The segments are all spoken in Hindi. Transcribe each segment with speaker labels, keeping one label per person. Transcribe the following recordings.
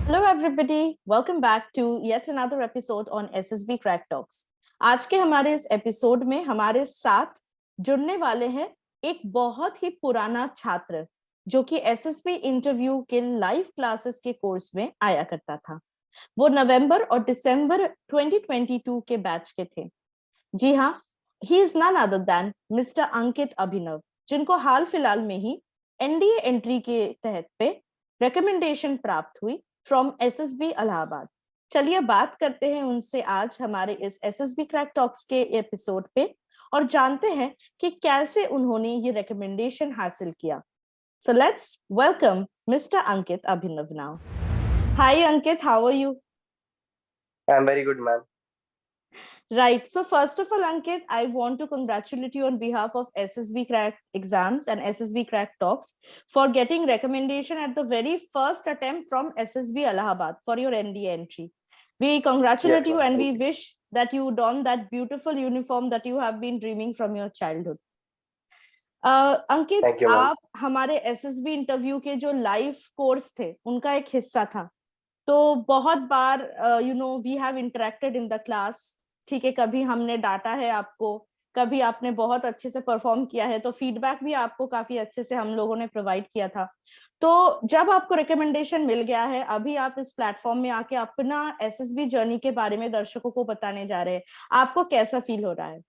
Speaker 1: Hello everybody, welcome back to yet another episode on SSB Crack Talks. आज के हमारे इस एपिसोड में हमारे साथ जुड़ने वाले हैं एक बहुत ही पुराना छात्र जो कि एसएसबी इंटरव्यू के लाइव क्लासेस के कोर्स में आया करता था। वो नवंबर और दिसंबर 2022 के बैच के थे। जी हाँ, he is none other than mister Ankit Abhinav, जिनको हाल फिलहाल में ही एनडीए एंट्री के तहत पे रिकमेंडेशन प्राप्त हुई फ्रॉम एसएसबी इलाहाबाद। चलिए बात करते हैं उनसे आज हमारे इस एसएसबी क्रैक टॉक्स के एपिसोड पे और जानते हैं कि कैसे उन्होंने ये रिकमेंडेशन हासिल किया। So let's welcome mister Ankit Abhinav now. Hi Ankit, how are you?
Speaker 2: I'm very good, ma'am.
Speaker 1: Right. So first of all, Ankit, I want to congratulate you on behalf of SSB Crack Exams and SSB Crack Talks for getting recommendation at the very first attempt from SSB Allahabad for your NDA entry. We congratulate
Speaker 2: Yes,
Speaker 1: you
Speaker 2: ma'am.
Speaker 1: and
Speaker 2: Thank
Speaker 1: we
Speaker 2: you.
Speaker 1: wish that you don that beautiful uniform that you have been dreaming from your childhood. Ankit,
Speaker 2: Thank you, ma'am.
Speaker 1: आप हमारे एसएसबी इंटरव्यू के जो लाइव कोर्स थे उनका एक हिस्सा था, तो बहुत बार we have interacted in the class. ठीक है, कभी हमने डांटा है आपको, कभी आपने बहुत अच्छे से परफॉर्म किया है, तो फीडबैक भी आपको काफी अच्छे से हम लोगों ने प्रोवाइड किया था। तो जब आपको रिकमेंडेशन मिल गया है, अभी आप इस प्लेटफॉर्म में आके अपना एसएसबी जर्नी के बारे में दर्शकों को बताने जा रहे हैं, आपको कैसा फील हो रहा है?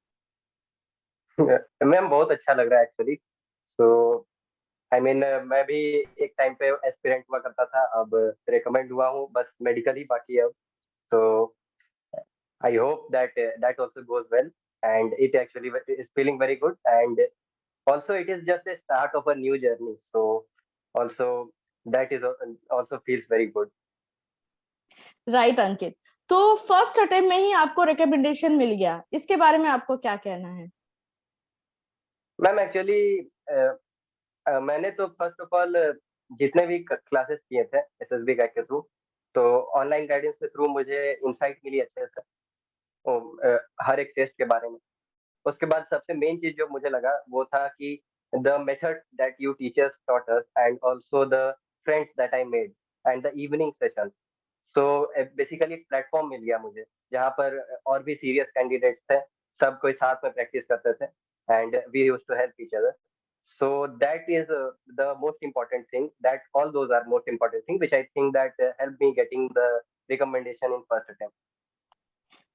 Speaker 2: मैम बहुत अच्छा लग रहा है एक्चुअली। तो आई मीन मैं भी एक टाइम पे एस्पिरेंट हुआ करता था, अब रिकमेंड हुआ हूँ, बस मेडिकल ही बाकी है अब। तो I hope that that also goes well and it actually is feeling very good and also it is just a start of a new journey, so also that is also feels very good.
Speaker 1: Right Ankit, तो फर्स्ट अटेम्प्ट में ही आपको रिकमेंडेशन मिल गया, इसके बारे में आपको क्या कहना है?
Speaker 2: मैम एक्चुअली मैंने तो फर्स्ट ऑफ ऑल जितने भी क्लासेस किए थे एसएसबी गाइड के थ्रू, तो ऑनलाइन गाइडेंस के थ्रू मुझे इंसाइट मिली अच्छे से हर एक टेस्ट के बारे में। उसके बाद सबसे मेन चीज जो मुझे लगा वो था कि the method that you teachers taught us and also the friends that I made and the evening session. So basically एक प्लेटफॉर्म मिल गया मुझे जहाँ पर और भी सीरियस कैंडिडेट्स थे, सब कोई साथ में प्रैक्टिस करते थे and we used to help each other. So that is the most important thing. That all those are most important thing, which I think that helped me getting the recommendation in first attempt.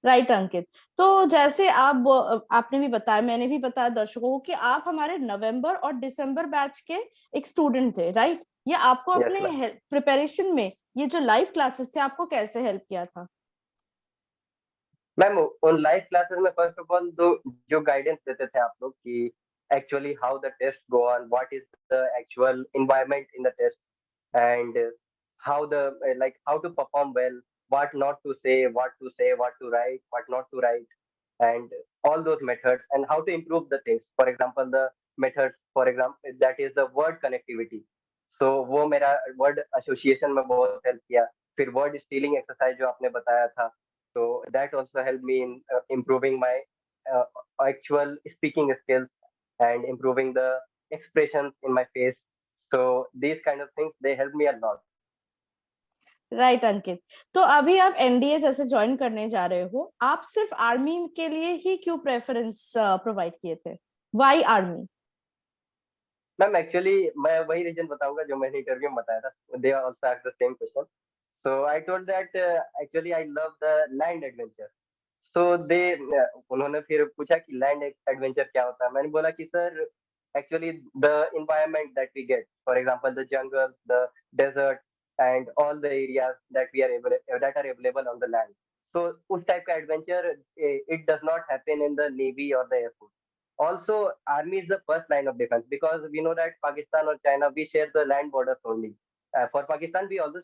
Speaker 1: Right Ankit, तो जैसे आपने भी बताया, मैंने भी बताया दर्शकों को कि आप हमारे नवंबर और दिसंबर बैच के एक स्टूडेंट थे, राइट? ये आपको
Speaker 2: Yes,
Speaker 1: अपने
Speaker 2: ma'am.
Speaker 1: प्रिपरेशन में ये जो लाइव क्लासेस थे आपको कैसे हेल्प किया था?
Speaker 2: मैम उन लाइव क्लासेस में फर्स्ट ऑफ ऑल तो जो गाइडेंस देते थे आप लोग कि actually how the test go on, what is the actual environment in the test and how the like how to perform well, what not to say, what to write, what not to write, and all those methods and how to improve the things. For example, the methods, for example, that is the word connectivity. So वो मेरा word association में बहुत help किया. फिर word stealing exercise जो आपने बताया था, so that also helped me in improving my uh, actual speaking skills and improving the expressions in my face. So these kind of things they help me a lot.
Speaker 1: Right Ankit, तो अभी आप एनडीए जैसे ज्वाइन करने जा रहे हो, आप सिर्फ आर्मी के लिए ही क्यों प्रेफरेंस प्रोवाइड किए थे? Why army?
Speaker 2: मैम एक्चुअली मैं वही रीजन बताऊंगा जो मैंने इंटरव्यू में बताया था. They also asked the same question. So I told that actually I love the land adventure. So they उन्होंने फिर पूछा कि लैंड एडवेंचर क्या होता है. मैंने बोला कि sir actually the environment that we get, for example the jungles, the desert and all the areas that we are able that are available on the land. So उस टाइप का adventure it does not happen in the navy or the air force. Also army is the first line of defense because we know that Pakistan or China we share the land borders only. For Pakistan we also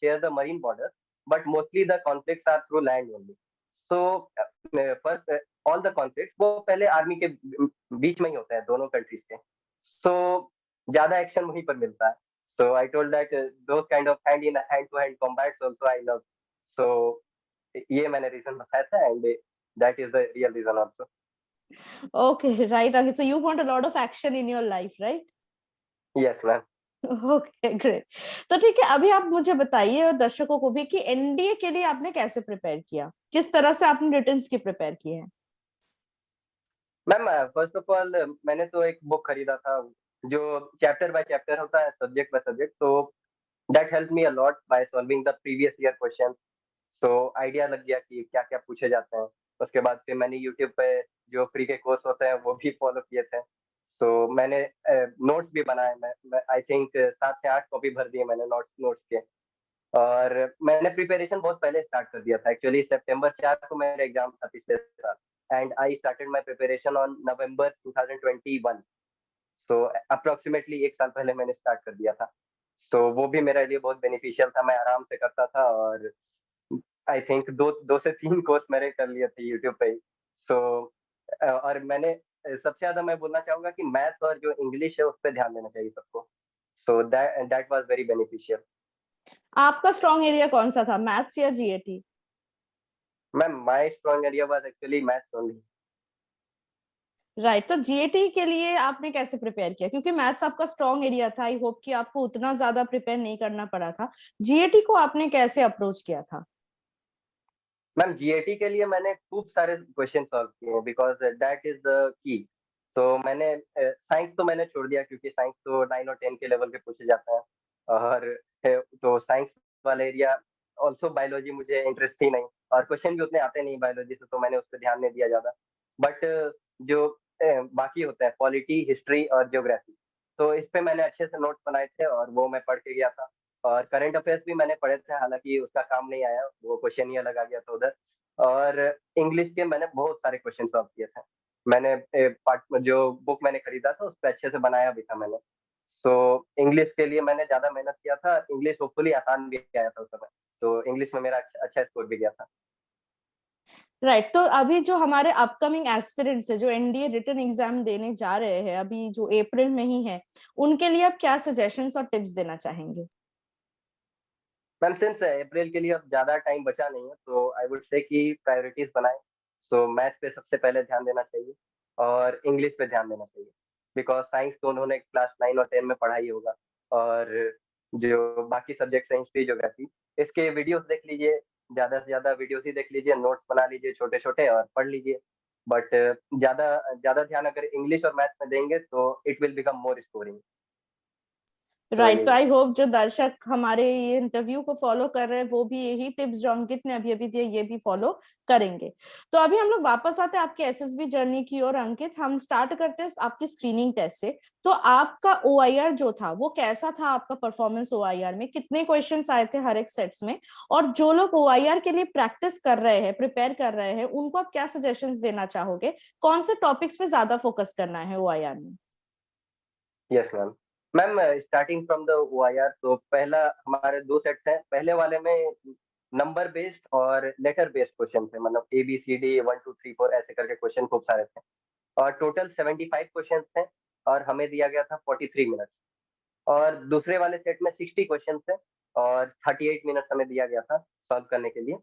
Speaker 2: share the marine borders, but mostly the conflicts are through land only. So first all the conflicts वो पहले आर्मी के बीच में ही होता है दोनों कंट्रीज के. So ज्यादा एक्शन वहीं पर मिलता है. So I told that those kind of hand to hand combats also I love. So ये मैंने रीजन बताया था and that is the real reason also.
Speaker 1: Okay, right, Ankit. So you want a lot of action in your life, right?
Speaker 2: Yes, ma'am.
Speaker 1: Okay great. तो ठीक है, अभी आप मुझे बताइए और दर्शकों को भी कि एनडीए के लिए आपने कैसे प्रिपेयर किया, किस तरह से आपने रिटर्न्स की प्रिपेयर किए हैं?
Speaker 2: मैम फर्स्ट ऑफ ऑल मैंने तो एक बुक खरीदा था जो चैप्टर बाय चैप्टर होता है, सब्जेक्ट बाय सब्जेक्ट, तो that help me a lot by solving the previous year question. तो आइडिया लग गया कि क्या क्या पूछे जाते हैं। उसके बाद फिर मैंने यूट्यूब पे जो फ्री के कोर्स होते हैं वो भी फॉलो किए थे। तो मैंने नोट्स भी बनाए। मैं आई थिंक 7 से 8 कॉपी भर दिए मैंने नोट्स नोट्स के। और मैंने प्रिपरेशन बहुत पहले स्टार्ट कर दिया था। एक्चुअली सितंबर 4 को मेरा एग्जाम था पिछले साल, and I started my preparation on November 2021। तो अप्रोक्सीमेटली 1 साल पहले मैंने स्टार्ट कर दिया था। तो वो भी मेरे लिए बहुत बेनिफिशियल था, मैं आराम से करता था। और आई थिंक 2 से 3 कोर्स मैंने कर लिए थे यूट्यूब पे ही। तो और मैंने सबसे ज़्यादा मैं बोलना चाहूँगा कि मैथ्स और जो इंग्लिश है उस पे ध्यान देना चाहिए सबको। सो दैट वाज़ वेरी बेनिफिशियल।
Speaker 1: आपका स्ट्रॉन्ग एरिया कौन सा था, मैथ्स या GAT?
Speaker 2: Ma'am my strong area was actually maths only.
Speaker 1: Right, तो जीएटी के लिए आपने कैसे प्रिपेयर किया? क्योंकि मैथ्स आपका स्ट्रॉन्ग एरिया था, आई होप कि आपको उतना ज्यादा प्रिपेयर नहीं करना पड़ा था। जीएटी को आपने कैसे अप्रोच किया था?
Speaker 2: मैम जीएटी के लिए मैंने खूब सारे क्वेश्चन सॉल्व किए हैं because that is the key. तो मैंने साइंस तो मैंने छोड़ दिया क्योंकि साइंस तो 9 और 10 के लेवल पे पूछे जाते हैं। और तो साइंस वाला एरिया, ऑल्सो बायोलॉजी मुझे इंटरेस्ट थी नहीं और क्वेश्चन भी उतने आते नहीं बायोलॉजी से, तो मैंने उस पे ध्यान नहीं दिया ज़्यादा। बट जो बाकी होते हैं पॉलिटी, हिस्ट्री और ज्योग्राफी, तो इस पे मैंने अच्छे से नोट्स बनाए थे और वो मैं पढ़ के गया था। और करंट अफेयर्स भी मैंने पढ़े थे, हालाँकि उसका काम नहीं आया, वो क्वेश्चन ही अलग आ गया था उधर। और इंग्लिश के मैंने बहुत सारे क्वेश्चन सॉल्व किए थे। मैंने पार्ट जो बुक मैंने खरीदा था उस पे अच्छे से बनाया भी था मैंने। तो इंग्लिश के लिए मैंने ज़्यादा मेहनत किया था, इंग्लिश होपफुली आसान भी आया था उस समय। तो इंग्लिश में मेरा अच्छा स्कोर भी गया था।
Speaker 1: राइट, तो अभी जो हमारे अपकमिंग एस्पिरेंट्स है, जो एनडीए रिटन एग्जाम देने जा रहे हैं अभी, जो अप्रैल में ही है, उनके लिए आप क्या सजेशंस और टिप्स देना चाहेंगे?
Speaker 2: मैम सिंस अप्रैल के लिए अब ज़्यादा टाइम बचा नहीं है, तो आई वुड से कि प्रायोरिटीज़ बनाएँ। तो मैथ पे सबसे पहले ध्यान देना चाहिए और इंग्लिश पे ध्यान देना चाहिए। बिकॉज़ साइंस तो उन्होंने क्लास 9 और 10 में पढ़ा ही होगा। और जो बाकी सब्जेक्ट्स हैं हिस्ट्री, ज्योग्राफी, इसके वीडियोज़ देख लीजिए, ज़्यादा से ज़्यादा वीडियोज़ ही देख लीजिए, नोट्स बना लीजिए छोटे-छोटे और पढ़ लीजिए। बट ज़्यादा ज़्यादा ध्यान अगर इंग्लिश और मैथ्स में देंगे तो it will become more scoring. तो
Speaker 1: राइट, तो
Speaker 2: यही है।
Speaker 1: आई होप जो दर्शक हमारे ये इंटरव्यू को फॉलो कर रहे हैं वो भी यही टिप्स जो अंकित ने अभी अभी दिए ये भी फॉलो करेंगे। तो अभी हम लोग वापस आते हैं आपके एसएसबी जर्नी की ओर। अंकित, हम स्टार्ट करते हैं आपकी स्क्रीनिंग टेस्ट से। तो आपका ओआईआर जो था वो कैसा था? आपका परफॉर्मेंस ओआईआर में कितने क्वेश्चंस आए थे हर एक सेट्स में? और जो लोग ओआईआर के लिए प्रैक्टिस कर रहे हैं, प्रिपेयर कर रहे हैं, उनको आप क्या सजेशंस देना चाहोगे? कौन से टॉपिक्स पे ज्यादा फोकस करना है ओआईआर में?
Speaker 2: Yes ma'am. Ma'am starting from the OIR, तो पहला हमारे 2 सेट्स हैं। पहले वाले में नंबर बेस्ड और लेटर बेस्ड क्वेश्चन थे, मतलब एबीसीडी 1 2 3 4 ऐसे करके क्वेश्चन खूब सारे थे। और टोटल 75 क्वेश्चंस थे और हमें दिया गया था 43 मिनट्स। और दूसरे वाले सेट में 60 क्वेश्चंस थे और 38 मिनट्स हमें दिया गया था सॉल्व करने के लिए।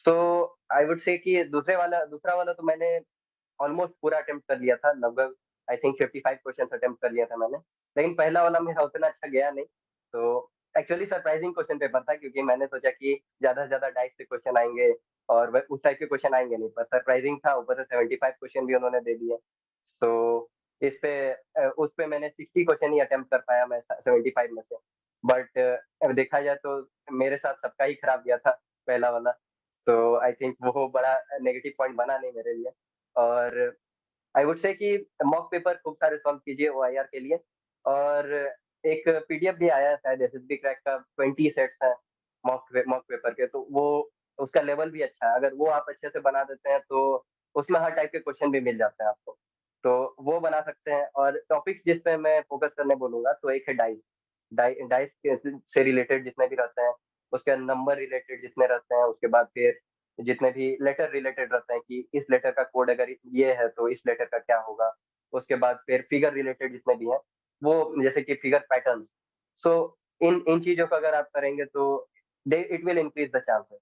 Speaker 2: सो आई वुड से कि दूसरा वाला तो मैंने ऑलमोस्ट पूरा अटेम्प्ट कर लिया था, लगभग आई थिंक 55 क्वेश्चंस अटेम्प्ट कर लिया था मैंने। लेकिन पहला वाला मेरा उतना अच्छा गया नहीं। तो एक्चुअली सरप्राइजिंग क्वेश्चन पेपर था क्योंकि मैंने सोचा कि ज़्यादा से ज़्यादा 2.5 से क्वेश्चन आएँगे और व उस टाइप के क्वेश्चन आएँगे नहीं, पर सरप्राइजिंग था, ऊपर से 75 क्वेश्चन भी उन्होंने दे दिए। तो इस पे उस पे मैंने 60 क्वेश्चन ही अटेम्प्ट कर पाया मैं 75 में से। बट देखा जाए तो मेरे साथ सबका ही खराब गया था पहला वाला। तो आई थिंक वो बड़ा नेगेटिव पॉइंट बना नहीं मेरे लिए। और आई वुड से कि मॉक पेपर खूब सारे सॉल्व कीजिए ओआईआर के लिए। और एक पीडीएफ भी आया है शायद एसएसबी क्रैक का, 20 सेट्स हैं मॉक पेपर के, तो वो उसका लेवल भी अच्छा है। अगर वो आप अच्छे से बना देते हैं तो उसमें हर टाइप के क्वेश्चन भी मिल जाते हैं आपको। तो वो बना सकते हैं। और टॉपिक्स जिस पे मैं फोकस करने बोलूँगा तो एक है डाइस के से रिलेटेड जितने भी रहते हैं, उसके बाद नंबर रिलेटेड जितने रहते हैं, उसके बाद फिर जितने भी लेटर रिलेटेड रहते हैं कि इस लेटर का कोड अगर ये है तो इस लेटर का क्या होगा। उसके बाद फिर फिगर रिलेटेड जितने भी हैं, वो जैसे कि फिगर पैटर्न्स। सो इन इन चीज़ों को अगर आप करेंगे तो they it will increase the chances.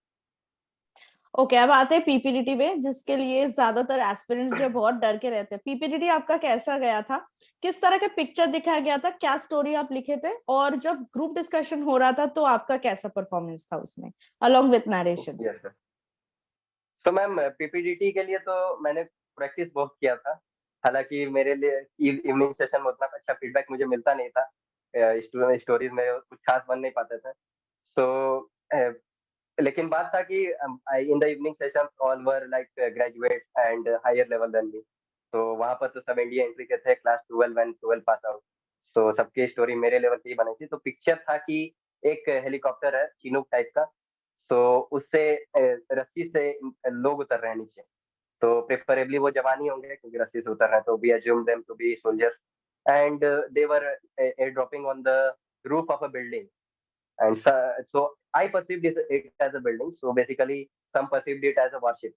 Speaker 1: Okay, अब आते हैं पीपीडीटी पे, जिसके लिए ज्यादातर एस्पिरेंट्स जो बहुत डर के रहते हैं। पीपीडीटी आपका कैसा गया था? किस तरह का पिक्चर दिखाया गया था? क्या स्टोरी आप लिखे थे? और जब ग्रुप डिस्कशन हो रहा था तो आपका कैसा परफॉर्मेंस था उसमें, along with narration?
Speaker 2: Yes sir. तो मैम पीपीडीटी के लिए तो मैंने प्रैक्टिस बहुत किया था। हालांकि मेरे लिए इवनिंग सेशन में उतना अच्छा फीडबैक मुझे मिलता नहीं था, स्टोरीज में कुछ खास बन नहीं पाते थे। तो लेकिन बात था कि in the evening session all were like graduate and higher level then me. तो वहां पर तो सब इंडिया एंट्री के थे, क्लास 12 एंड 12 पास आउट। तो सबकी स्टोरी मेरे लेवल की ही बनी थी। तो पिक्चर था कि एक हेलीकॉप्टर है चिनूक टाइप का, तो उससे रस्सी से लोग उतर रहे हैं नीचे। तो प्रेफरेबली वो जवान ही होंगे क्योंकि रस्सी से उतर रहे हैं, तो we assume them to be soldiers and they were air dropping on the roof of a building. And so I perceived it as a building. So basically, some perceived it as a warship.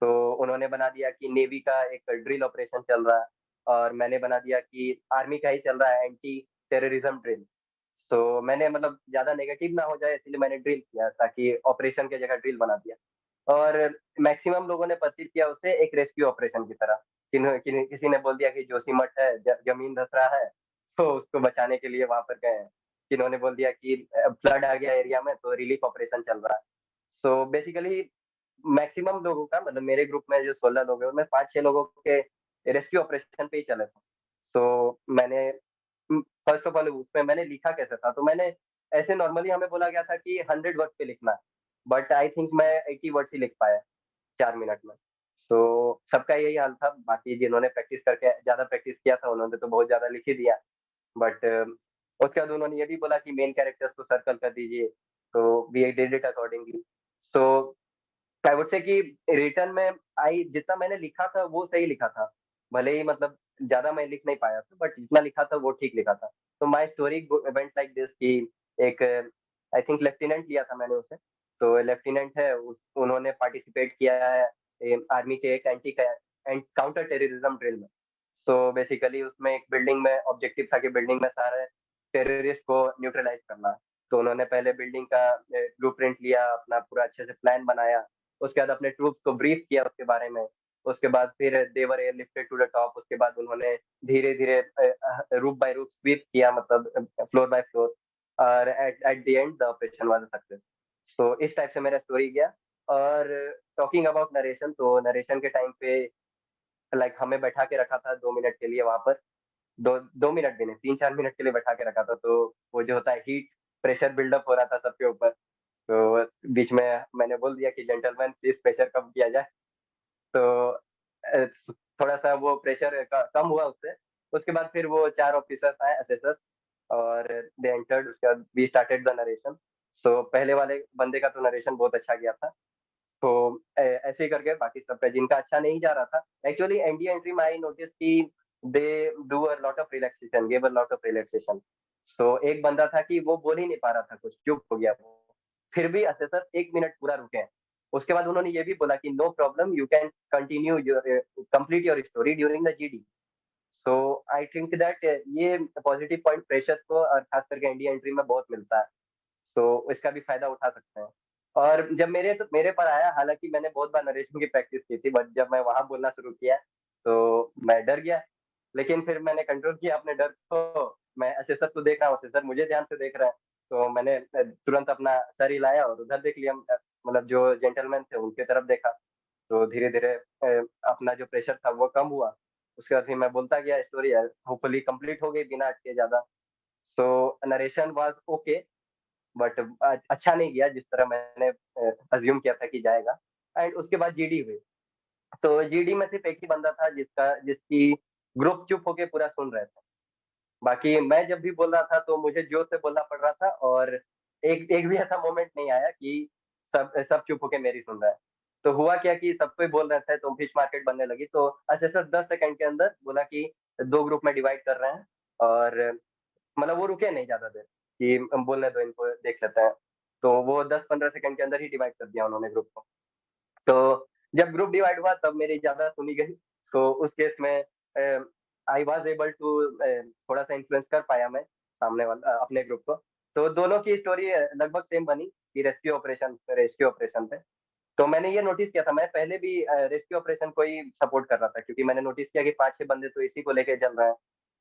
Speaker 2: तो उन्होंने बना दिया कि नेवी का एक ड्रिल ऑपरेशन चल रहा है, और मैंने बना दिया कि आर्मी का ही चल रहा है, एंटी टेररिज्म ड्रिल। तो मैंने मतलब ज्यादा नेगेटिव ना हो जाए इसलिए मैंने ड्रिल किया, ताकि ऑपरेशन की जगह ड्रिल बना दिया। और मैक्सिमम लोगों ने परसीव किया उसे एक रेस्क्यू ऑपरेशन की तरह। किसी ने बोल दिया कि जोशीमठ है, जमीन धस रहा है, तो उसको बचाने के लिए वहां पर गए हैं। किन्होंने बोल दिया कि फ्लड आ गया एरिया में, तो रिलीफ ऑपरेशन चल रहा है। सो बेसिकली मैक्सिमम लोगों का, मतलब मेरे ग्रुप में जो 16 लोग हैं उनमें 5-6 लोगों के रेस्क्यू ऑपरेशन पे ही चले थे। तो मैंने फर्स्ट ऑफ ऑल उसमें मैंने लिखा कैसे था, तो मैंने ऐसे नॉर्मली हमें बोला गया था कि 100 वर्ड पे लिखना है, बट आई थिंक मैं 80 वर्ड ही लिख पाया 4 मिनट में। तो सबका यही हाल था। बाकी जिन्होंने प्रैक्टिस करके ज्यादा प्रैक्टिस किया था उन्होंने तो बहुत ज्यादा लिख ही दिया। बट उसके बाद उन्होंने ये भी बोला कि मेन कैरेक्टर्स को सर्कल कर दीजिए, तो we did it accordingly. So I would say कि रिटर्न में आई जितना मैंने लिखा था वो सही लिखा था। भले ही मतलब ज्यादा मैं लिख नहीं पाया था, बट जितना लिखा था वो ठीक लिखा था। तो my story went like this कि एक आई थिंक लेफ्टिनेंट लिया था मैंने उसे। तो लेफ्टिनेंट है उन्होंने पार्टिसिपेट किया है आर्मी के एक एंटी काउंटर टेररिज्म ड्रिल में। तो बेसिकली उसमें एक बिल्डिंग में ऑब्जेक्टिव था कि बिल्डिंग में सारे टेररिस्ट को न्यूट्रलाइज करना। तो उन्होंने पहले बिल्डिंग का ब्लूप्रिंट लिया, अपना पूरा अच्छे से प्लान बनाया। उसके बाद अपने ट्रूप्स को ब्रीफ किया उसके बारे में। उसके बाद फिर they were air lifted to the top. उसके बाद उन्होंने धीरे धीरे रूफ बाय रूफ स्वीप किया, मतलब फ्लोर बाय फ्लोर। और at the end the operation was a success. तो इस टाइप से मेरा स्टोरी गया। और टॉकिंग अबाउट नरेशन, तो नरेशन के टाइम पे लाइक हमें बैठा के रखा था 2 मिनट के लिए वहां पर। 2 मिनट भी नहीं, 3-4 मिनट के लिए बैठा के रखा था। तो वो जो होता है हीट प्रेशर बिल्डअप हो रहा था सबके ऊपर। तो बीच में मैंने बोल दिया कि जेंटलमैन प्लीज प्रेशर कम किया जाए। तो थोड़ा सा वो प्रेशर कम हुआ उससे। उसके बाद फिर वो 4 ऑफिसर्स आए, असेसर्स, और दे एंटर्ड। उसके बाद वी स्टार्टेड द नरेशन। तो पहले वाले बंदे का तो नरेशन बहुत अच्छा गया था। तो ऐसे ही करके बाकी सबका जिनका अच्छा नहीं जा रहा था, एक्चुअली एनडीए एंट्री में आई नोटिस कि they do a lot of relaxation, give a lot of relaxation. तो एक बंदा था कि वो बोल ही नहीं पा रहा था, कुछ चुप हो गया वो। फिर भी असेसर 1 मिनट पूरा रुके। उसके बाद उन्होंने ये भी बोला कि no problem, you can continue your complete your story during the GD. So I think that ये पॉजिटिव पॉइंट प्रेशर्स को और खास करके इंडिया एंट्री में बहुत मिलता है। तो इसका भी फायदा उठा सकते हैं। और जब मेरे पर आया, हालांकि मैंने बहुत बार नरेशन की प्रैक्टिस की थी, बट जब मैं वहां बोलना शुरू किया तो मैं डर गया। लेकिन फिर मैंने कंट्रोल किया अपने डर को। मैं असेसर को देख रहा हूँ, असेसर मुझे ध्यान से देख रहा है। तो मैंने तुरंत अपना सर हिलाया और उधर देख लिया, मतलब जो जेंटलमैन थे उनके तरफ देखा। तो धीरे धीरे अपना जो प्रेशर था वो कम हुआ। उसके बाद फिर मैं बोलता गया, स्टोरी होपफुली कंप्लीट हो गई बिना अटके ज्यादा। तो नरेशन वाज ओके, बट अच्छा नहीं गया जिस तरह मैंने अज्यूम किया था कि जाएगा। एंड उसके बाद जीडी हुई। तो जीडी में सिर्फ एक ही बंदा था जिसकी ग्रुप चुप होके पूरा सुन रहे थे। बाकी मैं जब भी बोल रहा था तो मुझे जोर से बोलना पड़ रहा था, और एक एक भी ऐसा मोमेंट नहीं आया कि सब सब चुप होके मेरी सुन रहा है। तो हुआ क्या कि सब कोई बोल रहे थे तो फिश मार्केट बनने लगी। तो असेसर 10 सेकंड के अंदर बोला कि 2 ग्रुप में डिवाइड कर रहे हैं। और मतलब वो रुके नहीं ज्यादा देर कि बोलने दो इनको, देख लेते हैं। तो वो 10-15 सेकंड के अंदर ही डिवाइड कर दिया उन्होंने ग्रुप को। तो जब ग्रुप डिवाइड हुआ तब मेरी ज्यादा सुनी गई। तो उस केस में आई वाज एबल टू थोड़ा सा इन्फ्लुएंस कर पाया मैं सामने वाला अपने ग्रुप को। तो दोनों की स्टोरी लगभग सेम बनी कि रेस्क्यू ऑपरेशन पे। तो मैंने ये नोटिस किया था, मैं पहले भी रेस्क्यू ऑपरेशन को ही सपोर्ट कर रहा था, क्योंकि मैंने नोटिस किया कि 5-6 बंदे तो इसी को लेके चल रहे हैं।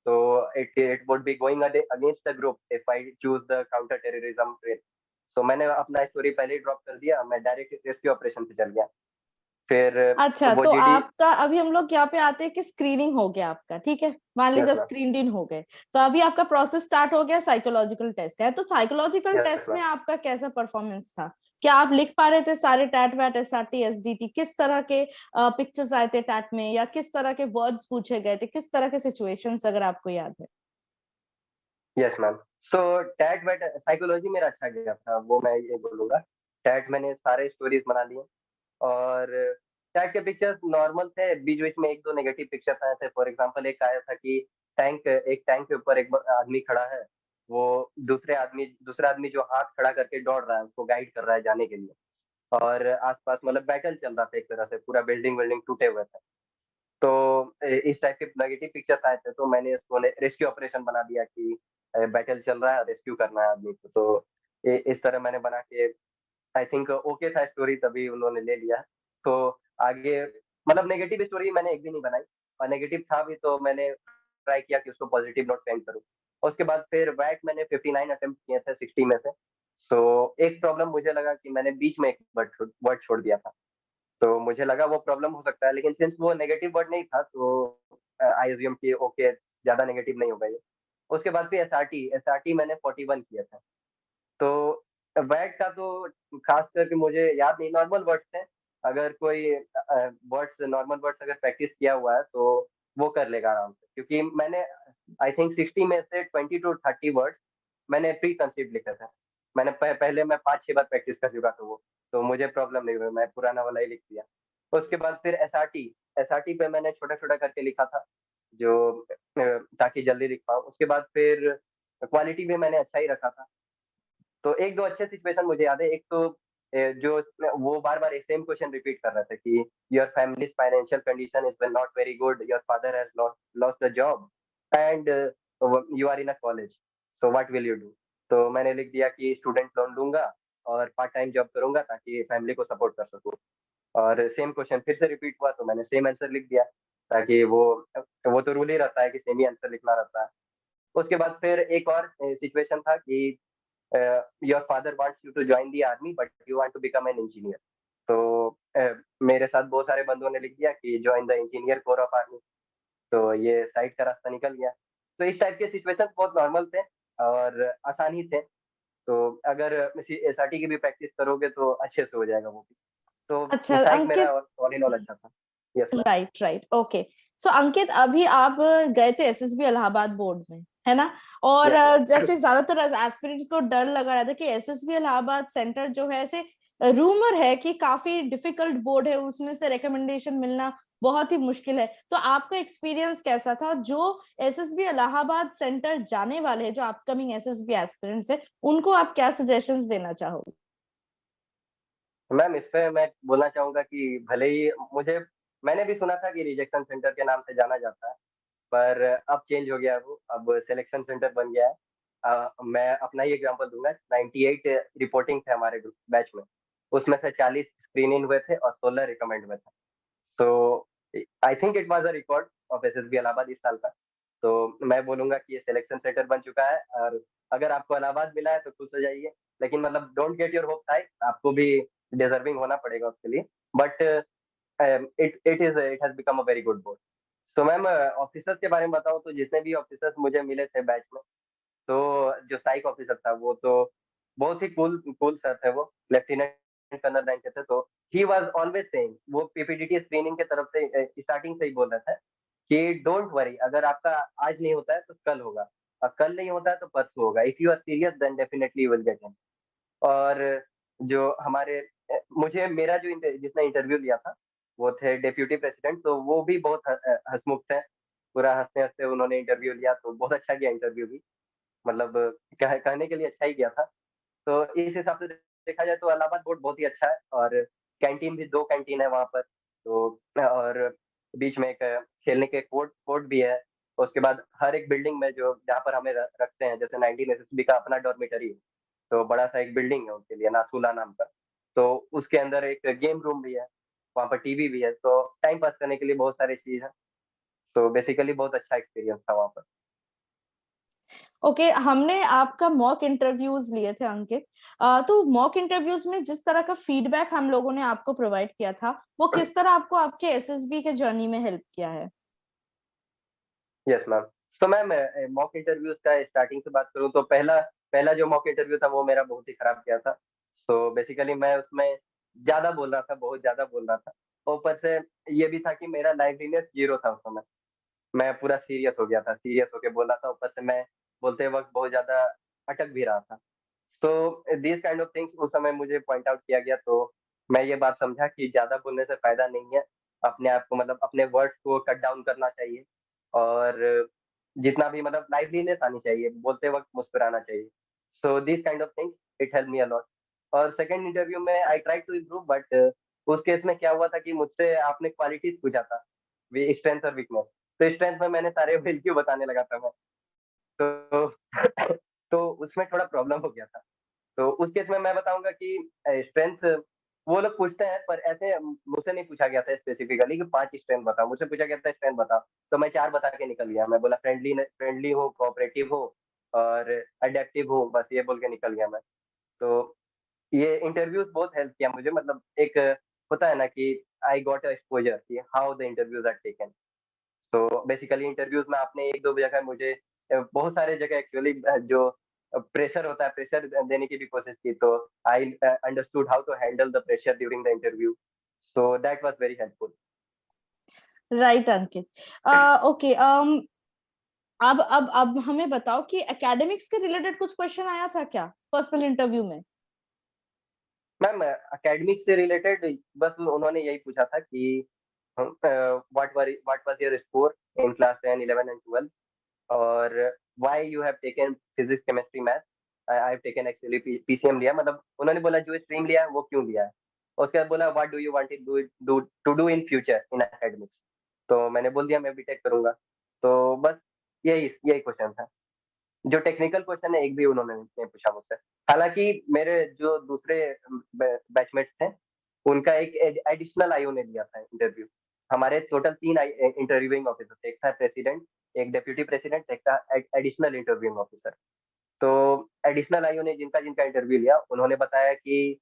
Speaker 2: तो it would be going against the group if I choose the counter terrorism trail. तो मैंने अपना स्टोरी पहले ही ड्रॉप कर दिया, मैं डायरेक्ट रेस्क्यू ऑपरेशन पे चल गया। फिर
Speaker 1: अच्छा,
Speaker 2: वो
Speaker 1: तो
Speaker 2: जीडी।
Speaker 1: आपका अभी हम लोग यहाँ पे आते हैं कि स्क्रीनिंग हो गया आपका, ठीक है, मान लीजिए
Speaker 2: यस
Speaker 1: जब
Speaker 2: मैम।
Speaker 1: स्क्रीन इन हो गए, तो अभी आपका प्रोसेस स्टार्ट हो गया, साइकोलॉजिकल टेस्ट है, तो साइकोलॉजिकल
Speaker 2: यस
Speaker 1: टेस्ट में
Speaker 2: मैम।
Speaker 1: आपका कैसा परफॉर्मेंस था? क्या आप लिख पा रहे थे सारे टैट वैट एसआरटी एसडीटी, किस तरह के पिक्चर्स आए थे टैट में, या किस तरह के वर्ड्स पूछे गए थे, किस तरह के सिचुएशंस, अगर आपको याद है?
Speaker 2: Yes ma'am. सो टैट वैट साइकोलॉजी मेरा अच्छा गया था, वो मैं ये बोलूँगा। टैट मैंने सारे स्टोरीज़ बना लिए, और टैग के पिक्चर्स नॉर्मल थे, बीच-बीच में 1-2 नेगेटिव पिक्चर्स आए थे। फॉर एग्ज़ाम्पल एक आया था कि एक टैंक के ऊपर एक आदमी खड़ा है, वो दूसरा आदमी जो हाथ खड़ा करके दौड़ रहा है, उसको गाइड कर रहा है जाने के लिए, और आस-पास मतलब बैटल चल रहा था एक तरह से, पूरा बिल्डिंग-विल्डिंग टूटे हुए थे। तो इस टाइप के नेगेटिव पिक्चर्स आए थे, तो मैंने इसको रेस्क्यू ऑपरेशन बना दिया कि बैटल चल रहा है, रेस्क्यू करना है आदमी को। तो इस तरह मैंने बना के, आई थिंक ओके था स्टोरी, तभी उन्होंने ले लिया। तो आगे मतलब नेगेटिव स्टोरी मैंने एक भी नहीं बनाई, और नेगेटिव था भी तो मैंने ट्राई किया कि उसको पॉजिटिव नोट पे एंड करूँ। उसके बाद फिर वैट मैंने 59 अटेम्प्ट किए थे 60 में से। तो एक प्रॉब्लम मुझे लगा कि मैंने बीच में एक वर्ड छोड़ दिया था। तो मुझे लगा वो प्रॉब्लम हो सकता है, लेकिन सिंस वो नेगेटिव वर्ड नहीं था, तो आई अज्यूम कि ओके, ज़्यादा नेगेटिव नहीं होगा ये। उसके बाद फिर एसआरटी मैंने 41 किए थे। तो वैट का तो खास करके मुझे याद नहीं, नॉर्मल वर्ड्स थे। अगर कोई नॉर्मल वर्ड्स अगर प्रैक्टिस किया हुआ है तो वो कर लेगा आराम से, क्योंकि मैंने आई थिंक 60 में से 20 टू 30 वर्ड्स मैंने प्री कंसीव्ड लिखे थे। मैंने पहले मैं 5-6 बार प्रैक्टिस कर चुका था वो, तो मुझे प्रॉब्लम नहीं हुई, मैं पुराना वाला ही लिख दिया। उसके बाद फिर एसआरटी पे मैंने छोटा-छोटा करके लिखा था, जो ताकि जल्दी लिख पाऊँ। उसके बाद फिर क्वालिटी भी मैंने अच्छा ही रखा था। तो 1-2 अच्छे सिचुएशन मुझे याद है। एक तो जो वो बार-बार एक सेम क्वेश्चन रिपीट कर रहा था कि your family's financial condition is not very good, your father has lost the job, and you are in a college, so what will you do? तो मैंने लिख दिया कि स्टूडेंट लोन लूँगा और पार्ट टाइम जॉब करूँगा ताकि फैमिली को सपोर्ट कर सकूँ। और सेम क्वेश्चन फिर से रिपीट हुआ, तो मैंने सेम आंसर लिख दिया, ताकि वो तो रूल ही रहता है कि सेम ही आंसर लिखना रहता है। उसके बाद फिर एक और सिचुएशन था कि your father wants you to join the army but you want to become an engineer. तो मेरे साथ बहुत सारे बंदों ने लिख दिया कि join the engineer core of army. तो ये साइड का रास्ता निकल गया। तो इस टाइप के सिचुएशन बहुत नॉर्मल थे और आसान ही थे। तो अगर एसआरटी की भी प्रैक्टिस करोगे तो अच्छे से हो जाएगा वो भी। तो
Speaker 1: अच्छा
Speaker 2: साइक मेरा
Speaker 1: अंकित,
Speaker 2: ऑल इन ऑल अच्छा था। Yes ma'am.
Speaker 1: Right right, okay. So Ankit, अभी आप गए थे एसएसबी इलाहाबाद बोर्ड में, है ना? और
Speaker 2: यस मैम।
Speaker 1: जैसे ज्यादातर एस्पिरेंट्स को डर लगा रहा था कि एसएसबी इलाहाबाद सेंटर जो है, ऐसे रूमर है कि काफी डिफिकल्ट बोर्ड है, उसमें से रिकमेंडेशन मिलना बहुत ही मुश्किल है। तो आपका एक्सपीरियंस कैसा था? जो एसएसबी इलाहाबाद सेंटर जाने वाले हैं, जो अपकमिंग एसएसबी एस्पिरेंट्स है, उनको आप क्या सजेशंस देना चाहोगे?
Speaker 2: मैम, इस पे मैं बोलना चाहूँगा कि भले ही मैंने भी सुना था कि रिजेक्शन सेंटर के नाम से जाना जाता है, पर अब चेंज हो गया है वो, अब सिलेक्शन सेंटर बन गया है। मैं अपना ही एग्ज़ाम्पल दूँगा, 98 रिपोर्टिंग थे हमारे ग्रुप बैच में, उसमें से 40 स्क्रीन इन हुए थे और 16 रिकमेंड हुए थे। तो I think it was a record of SSB Allahabad इस साल का। तो मैं बोलूँगा कि ये सिलेक्शन सेंटर बन चुका है, और अगर आपको इलाहाबाद मिला है तो खुश हो जाइए। लेकिन मतलब don't get your hopes high, आपको भी डिज़र्विंग होना पड़ेगा उसके लिए। But it has become a very good board. तो मैम, ऑफिसर्स के बारे में बताऊँ तो जितने भी ऑफिसर्स मुझे मिले थे बैच में, तो जो साइक ऑफिसर था वो तो बहुत ही कूल कूल सर थे वो, लेफ्टिनेंट कर्नल रैंक के थे। तो ही वाज़ ऑलवेज़ सेइंग, वो पीपीडीटी स्क्रीनिंग की तरफ से स्टार्टिंग से ही बोल रहे थे कि डोंट वरी, अगर आपका आज नहीं होता है तो कल होगा, और कल नहीं होता है तो परसों होगा। If you are serious then definitely you will get in. और जो हमारे मुझे मेरा जो जिसने इंटरव्यू लिया था, वो थे डेप्यूटी प्रेसिडेंट, तो वो भी बहुत हँसमुख थे। पूरा हँसते-हँसते उन्होंने इंटरव्यू लिया, तो बहुत अच्छा गया इंटरव्यू भी। मतलब कहने के लिए अच्छा ही गया था। तो इस हिसाब से देखा जाए तो इलाहाबाद बोर्ड बहुत ही अच्छा है, और कैंटीन भी 2 कैंटीन है वहाँ पर। तो और बीच में एक खेलने के कोर्ट भी है। उसके बाद हर एक बिल्डिंग में जो जहाँ पर हमें रखते हैं, जैसे 19 एसएसबी का अपना डॉर्मिटरी है, तो बड़ा-सा एक बिल्डिंग है उनके लिए, नाथूला नाम का। तो उसके अंदर एक गेम रूम भी है, वहाँ पर टीवी भी है, तो टाइम पास करने के लिए बहुत सारी चीज़ है। तो बेसिकली बहुत अच्छा एक्सपीरियंस था वहाँ पर।
Speaker 1: ओके, हमने आपका मॉक इंटरव्यूज लिए थे अंकित। तो मॉक इंटरव्यूज में जिस तरह का फीडबैक हम लोगों ने आपको प्रोवाइड किया था, वो किस तरह आपको आपके एसएसबी के जर्नी में हेल्प किया है?
Speaker 2: Yes ma'am. तो मैम मॉक इंटरव्यूज़ का स्टार्टिंग से बात करूँ तो पहला पहला जो मॉक इंटरव्यू था वो मेरा बहुत ही खराब गया था। तो बेसिकली मैं उसमें ज़्यादा बोल रहा था, बहुत ज़्यादा बोल रहा था। ऊपर से ये भी था कि मेरा लाइवलीनेस 0 था उस समय। मैं पूरा सीरियस हो गया था, सीरियस होके बोल रहा था, ऊपर से मैं बोलते वक़्त बहुत ज़्यादा अटक भी रहा था। तो दीज़ काइंड ऑफ थिंग्स उस समय मुझे पॉइंट आउट किया गया, तो मैं ये बात समझा कि ज़्यादा बोलने से फ़ायदा नहीं है। अपने आप को मतलब अपने वर्ड्स को कट डाउन करना चाहिए और जितना भी मतलब लाइवलीनेस आनी चाहिए, बोलते वक़्त मुस्कुराना चाहिए। So these kind of things it helped me a lot. और सेकंड इंटरव्यू में I tried to improve, but उस केस में क्या हुआ था कि मुझसे आपने क्वालिटीज़ पूछा था, वी स्ट्रेंथ और वीकनेस। तो स्ट्रेंथ में मैंने सारे वैल्यू बताने लगा था मैं। तो तो उसमें थोड़ा प्रॉब्लम हो गया था। तो उस केस में मैं बताऊँगा कि स्ट्रेंथ वो लोग पूछते हैं, पर ऐसे मुझसे नहीं पूछा गया था स्पेसिफिकली कि 5 स्ट्रेंथ बताओ, मुझसे पूछा गया था स्ट्रेंथ बताओ, तो मैं 4 बता के निकल गया। मैं बोला फ्रेंडली हूँ, कोऑपरेटिव हूँ और एडैप्टिव हूँ, बस ये बोल के निकल गया मैं। तो ये इंटरव्यूज़ बहुत हेल्प किया मुझे, मतलब एक होता है ना कि आई गॉट अ एक्सपोज़र कि how the interviews are taken. तो बेसिकली इंटरव्यूज़ में आपने 1-2 जगह मुझे बहुत सारे जगह एक्चुअली जो प्रेशर होता है, प्रेशर देने की भी कोशिश की, तो I understood how to handle the pressure during the interview, so that was very helpful.
Speaker 1: Right Ankit. Okay, अब हमें बताओ कि एकेडमिक्स के रिलेटेड कुछ क्वेश्चन आया था क्या पर्सनल इंटरव्यू में?
Speaker 2: मैम एकेडमिक से रिलेटेड बस उन्होंने यही पूछा था कि what was your score in class 10, 11 and 12 और why you have taken physics, chemistry, math. I have taken actually PCM लिया, मतलब उन्होंने बोला जो स्ट्रीम लिया है वो क्यों लिया है। उसके बाद बोला what do you want to do in future in academics. तो मैंने बोल दिया मैं बीटेक करूंगा। तो बस यही यही क्वेश्चन था। जो टेक्निकल क्वेश्चन है एक भी उन्होंने नहीं पूछा मुझसे। हालांकि मेरे जो दूसरे बैचमेट्स थे उनका एक एडिशनल आईओ ने लिया था इंटरव्यू। हमारे टोटल 3 इंटरव्यूइंग ऑफिसर थे, एक था प्रेसिडेंट, एक डेप्यूटी प्रेसिडेंट, एक था एडिशनल इंटरव्यूइंग ऑफिसर। तो एडिशनल आईओ ने जिनका जिनका इंटरव्यू लिया उन्होंने बताया कि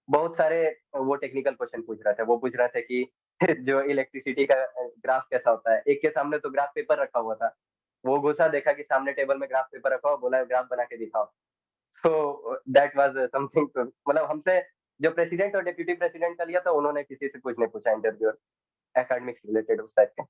Speaker 2: बहुत सारे वो टेक्निकल क्वेश्चन पूछ रहे थे। वो पूछ रहे थे कि जो इलेक्ट्रिसिटी का ग्राफ कैसा होता है। एक के सामने तो ग्राफ पेपर रखा हुआ था, वो घुसा, देखा कि सामने टेबल में ग्राफ पेपर रखा हुआ, बोला ग्राफ बना के दिखाओ। तो दैट वाज समथिंग, मतलब हमसे जो प्रेसिडेंट और डिप्टी प्रेसिडेंट का लिया था उन्होंने किसी से कुछ नहीं पूछा इंटरव्यू एकेडमिक्स रिलेटेड उस टाइप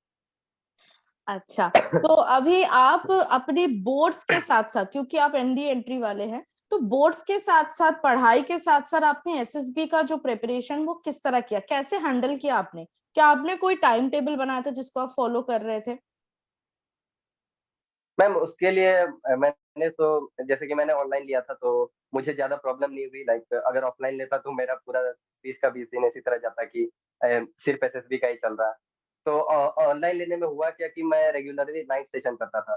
Speaker 1: अच्छा,
Speaker 2: के।
Speaker 1: तो अभी आप अपने बोर्ड्स के साथ साथ, क्योंकि आप एनडीए एंट्री वाले हैं, तो बोर्ड्स के साथ साथ पढ़ाई के साथ साथ आपने एसएसबी का जो प्रिपरेशन वो किस तरह किया, कैसे हैंडल किया आपने? क्या आपने कोई टाइम टेबल बनाया था जिसको आप फॉलो कर रहे थे?
Speaker 2: मैम उसके लिए मैंने तो जैसे कि मैंने ऑनलाइन लिया था तो मुझे ज़्यादा प्रॉब्लम नहीं हुई। लाइक अगर ऑफलाइन लेता तो मेरा पूरा 20 का 20 दिन इसी तरह जाता कि सिर्फ एसएसबी का ही चल रहा है। तो ऑनलाइन लेने में हुआ क्या कि मैं रेगुलरली नाइट सेशन करता था,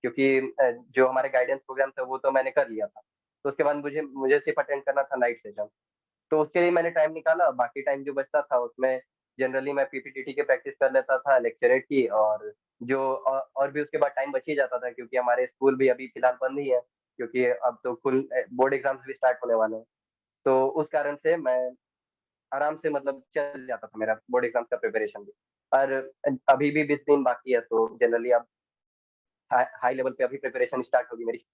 Speaker 2: क्योंकि जो हमारे गाइडेंस प्रोग्राम थे वो तो मैंने कर लिया था। तो उसके बाद मुझे मुझे सिर्फ अटेंड करना था नाइट सेशन। तो उसके लिए मैंने टाइम निकाला, बाकी टाइम जो बचता था उसमें जनरली मैं पीपीटीटी की प्रैक्टिस कर लेता था, लेक्चरेट की, और जो और भी उसके बाद टाइम बच ही जाता था क्योंकि हमारे स्कूल भी अभी फिलहाल बंद ही है, क्योंकि अब तो फुल बोर्ड एग्जाम्स भी स्टार्ट होने वाले हैं। तो उस कारण से मैं आराम से मतलब चल जाता था मेरा बोर्ड एग्जाम्स का प्रिपरेशन भी। और अभी भी 20 दिन बाकी है, तो जनरली अब हाई लेवल पे अभी प्रिपरेशन स्टार्ट होगी मेरी।